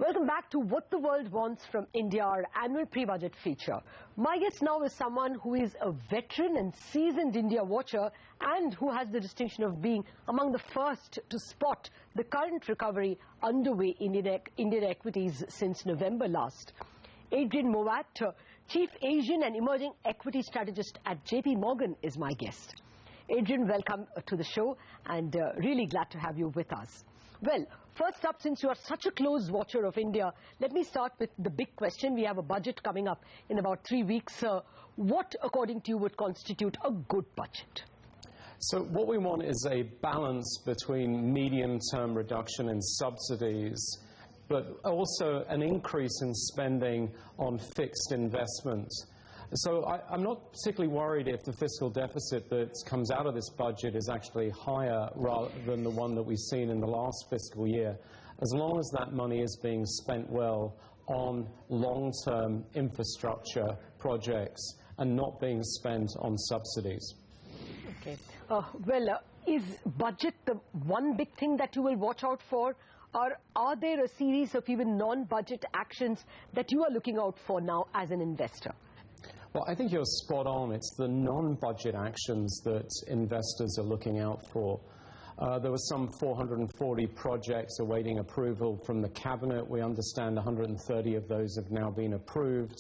Welcome back to What the World Wants from India, our annual pre-budget feature. My guest now is someone who is a veteran and seasoned India watcher and who has the distinction of being among the first to spot the current recovery underway in Indian equities since November last. Adrian Mowat, Chief Asian and Emerging Equity Strategist at JPMorgan, is my guest. Adrian, welcome to the show and really glad to have you with us. Well, first up, since you are such a close watcher of India, let me start with the big question. We have a budget coming up in about 3 weeks. What, according to you, would constitute a good budget? So what we want is a balance between medium-term reduction in subsidies, but also an increase in spending on fixed investment. So I'm not particularly worried if the fiscal deficit that comes out of this budget is actually higher rather than the one that we've seen in the last fiscal year, as long as that money is being spent well on long-term infrastructure projects and not being spent on subsidies. Okay. Is budget the one big thing that you will watch out for? Or are there a series of even non-budget actions that you are looking out for now as an investor? Well, I think you're spot on. It's the non-budget actions that investors are looking out for. There were some 440 projects awaiting approval from the Cabinet. We understand 130 of those have now been approved.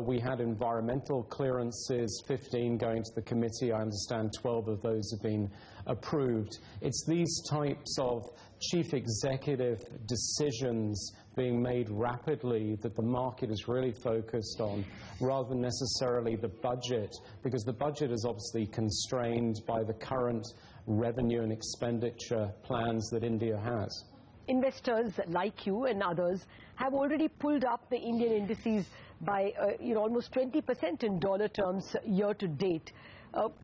We had environmental clearances, 15 going to the committee. I understand 12 of those have been approved. It's these types of chief executive decisions being made rapidly that the market is really focused on, rather than necessarily the budget, because the budget is obviously constrained by the current revenue and expenditure plans that India has. Investors like you and others have already pulled up the Indian indices by almost 20% in dollar terms year to date.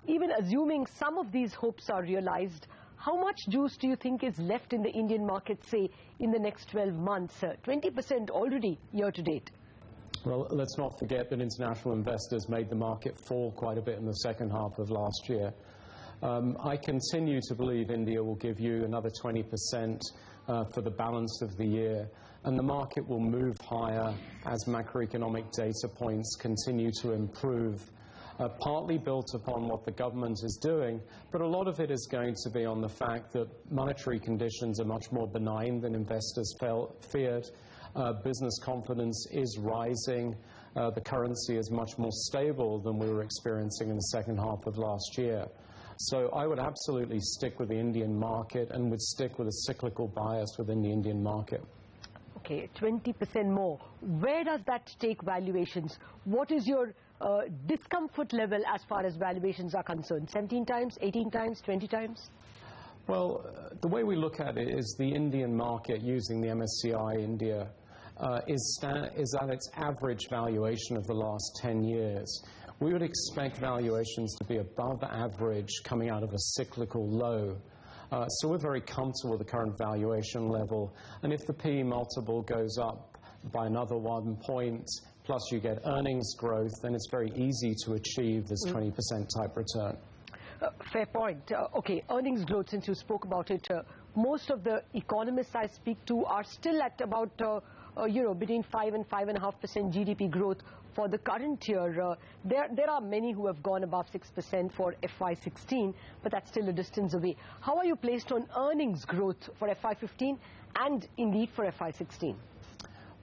Even assuming some of these hopes are realized, how much juice do you think is left in the Indian market, say, in the next 12 months? 20% already year to date. Well, let's not forget that international investors made the market fall quite a bit in the second half of last year. I continue to believe India will give you another 20% for the balance of the year, and the market will move higher as macroeconomic data points continue to improve, partly built upon what the government is doing, but a lot of it is going to be on the fact that monetary conditions are much more benign than investors feared. Business confidence is rising. The currency is much more stable than we were experiencing in the second half of last year. So I would absolutely stick with the Indian market and would stick with a cyclical bias within the Indian market. Okay, 20% more. Where does that take valuations? What is your discomfort level as far as valuations are concerned? 17 times, 18 times, 20 times? Well, the way we look at it is the Indian market using the MSCI India is at its average valuation of the last 10 years. We would expect valuations to be above average coming out of a cyclical low. So we're very comfortable with the current valuation level. And if the PE multiple goes up by another 1 point, plus you get earnings growth, then it's very easy to achieve this 20% type return. Fair point. Okay, earnings growth, since you spoke about it, most of the economists I speak to are still at about between 5 and 5.5% GDP growth for the current year. There are many who have gone above 6% for FY16, but that's still a distance away. How are you placed on earnings growth for FY15 and indeed for FY16?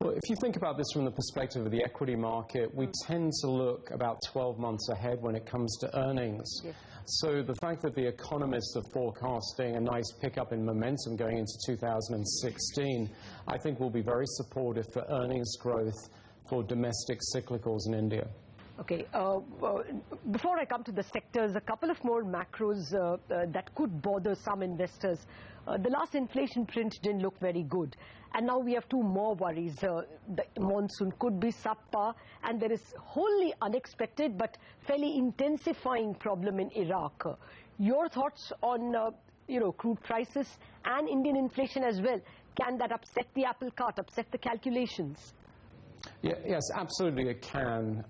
Well, if you think about this from the perspective of the equity market, we tend to look about 12 months ahead when it comes to earnings. Yes. So the fact that the economists are forecasting a nice pickup in momentum going into 2016, I think will be very supportive for earnings growth for domestic cyclicals in India. Okay, before I come to the sectors, a couple of more macros that could bother some investors. The last inflation print didn't look very good. And now we have two more worries. The monsoon could be subpar, and there is wholly unexpected but fairly intensifying problem in Iraq. Your thoughts on crude prices and Indian inflation as well? Can that upset the apple cart, upset the calculations? Yes, absolutely it can.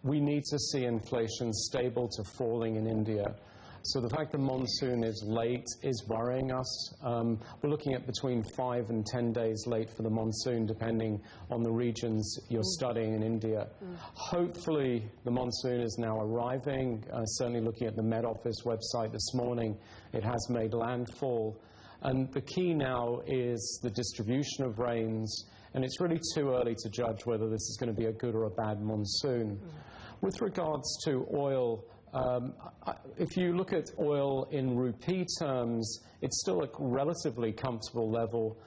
We need to see inflation stable to falling in India. So the fact the monsoon is late is worrying us. We're looking at between 5 and 10 days late for the monsoon, depending on the regions you're studying in India. Hopefully, the monsoon is now arriving. Certainly looking at the Met Office website this morning, it has made landfall. And the key now is the distribution of rains, and it's really too early to judge whether this is going to be a good or a bad monsoon. With regards to oil, if you look at oil in rupee terms, it's still a relatively comfortable level.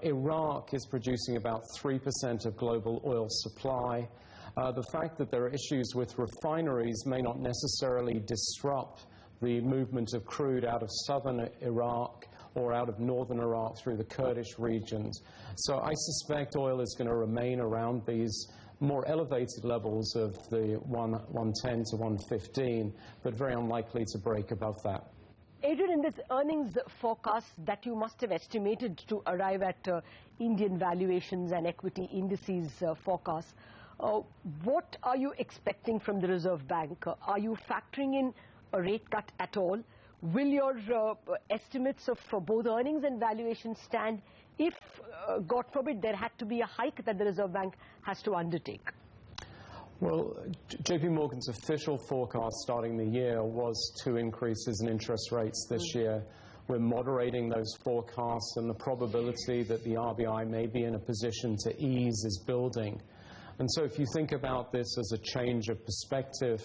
Iraq is producing about 3% of global oil supply. The fact that there are issues with refineries may not necessarily disrupt the movement of crude out of southern Iraq or out of northern Iraq through the Kurdish regions. So I suspect oil is going to remain around these more elevated levels of the 110 to 115, but very unlikely to break above that. Adrian, in this earnings forecast that you must have estimated to arrive at Indian valuations and equity indices forecast, what are you expecting from the Reserve Bank? Are you factoring in a rate cut at all? Will your estimates of both earnings and valuation stand if, God forbid, there had to be a hike that the Reserve Bank has to undertake? Well, JPMorgan's official forecast starting the year was 2 increases in interest rates this year. We're moderating those forecasts, and the probability that the RBI may be in a position to ease is building. And so if you think about this as a change of perspective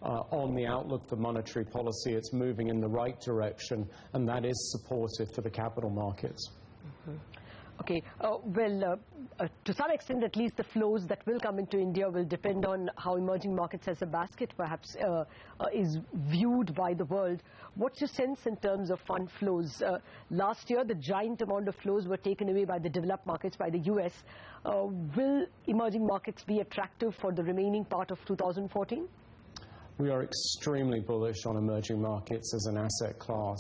on the outlook for monetary policy, it's moving in the right direction, and that is supportive for the capital markets. Okay, to some extent at least, the flows that will come into India will depend on how emerging markets as a basket perhaps is viewed by the world. What's your sense in terms of fund flows? Last year, the giant amount of flows were taken away by the developed markets, by the US. Will emerging markets be attractive for the remaining part of 2014? We are extremely bullish on emerging markets as an asset class.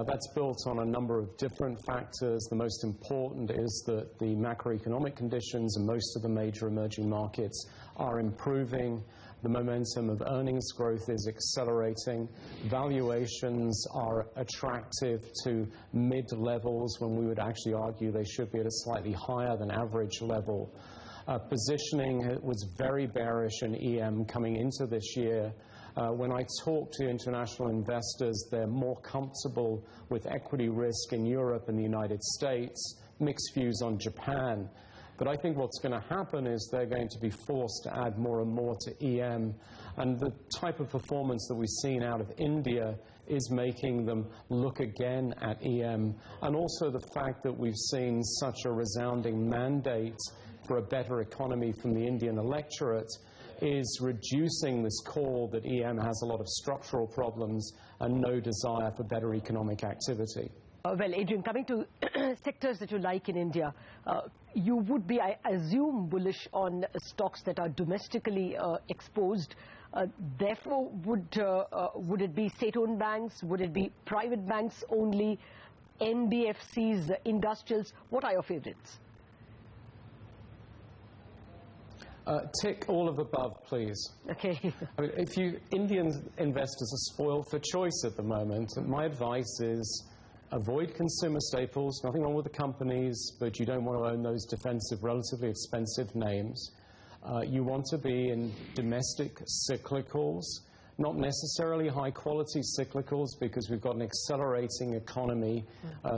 That's built on a number of different factors. The most important is that the macroeconomic conditions in most of the major emerging markets are improving. The momentum of earnings growth is accelerating. Valuations are attractive to mid-levels when we would actually argue they should be at a slightly higher than average level. Positioning was very bearish in EM coming into this year. When I talk to international investors, they're more comfortable with equity risk in Europe and the United States, mixed views on Japan. But I think what's going to happen is they're going to be forced to add more and more to EM. And the type of performance that we've seen out of India is making them look again at EM. And also the fact that we've seen such a resounding mandate for a better economy from the Indian electorate is reducing this call that EM has a lot of structural problems and no desire for better economic activity. Well, Adrian, coming to sectors that you like in India, you would be, I assume, bullish on stocks that are domestically exposed. Therefore, would it be state-owned banks? Would it be private banks only? NBFCs, industrials? What are your favorites? Tick all of the above, please. Okay. I mean, Indian investors are spoiled for choice at the moment. My advice is avoid consumer staples. Nothing wrong with the companies, but you don't want to own those defensive, relatively expensive names. You want to be in domestic cyclicals, not necessarily high-quality cyclicals, because we've got an accelerating economy.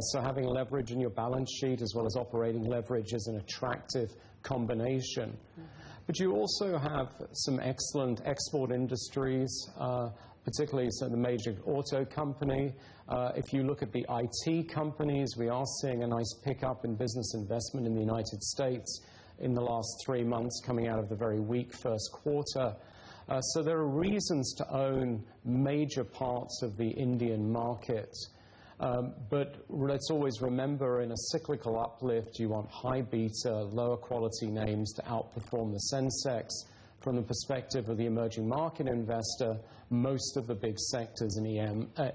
So having leverage in your balance sheet as well as operating leverage is an attractive combination. But you also have some excellent export industries, particularly the major auto company. If you look at the IT companies, we are seeing a nice pickup in business investment in the United States in the last 3 months, coming out of the very weak first quarter. So there are reasons to own major parts of the Indian market. But let's always remember, in a cyclical uplift, you want high beta, lower quality names to outperform the Sensex. From the perspective of the emerging market investor, most of the big sectors in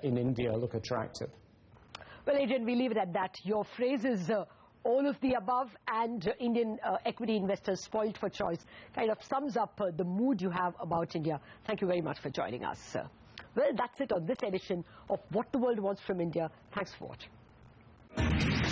in India look attractive. Well, Adrian, we leave it at that. Your phrase is all of the above, and Indian equity investors spoiled for choice kind of sums up the mood you have about India. Thank you very much for joining us, sir. Well, that's it on this edition of What the World Wants from India. Thanks for watching.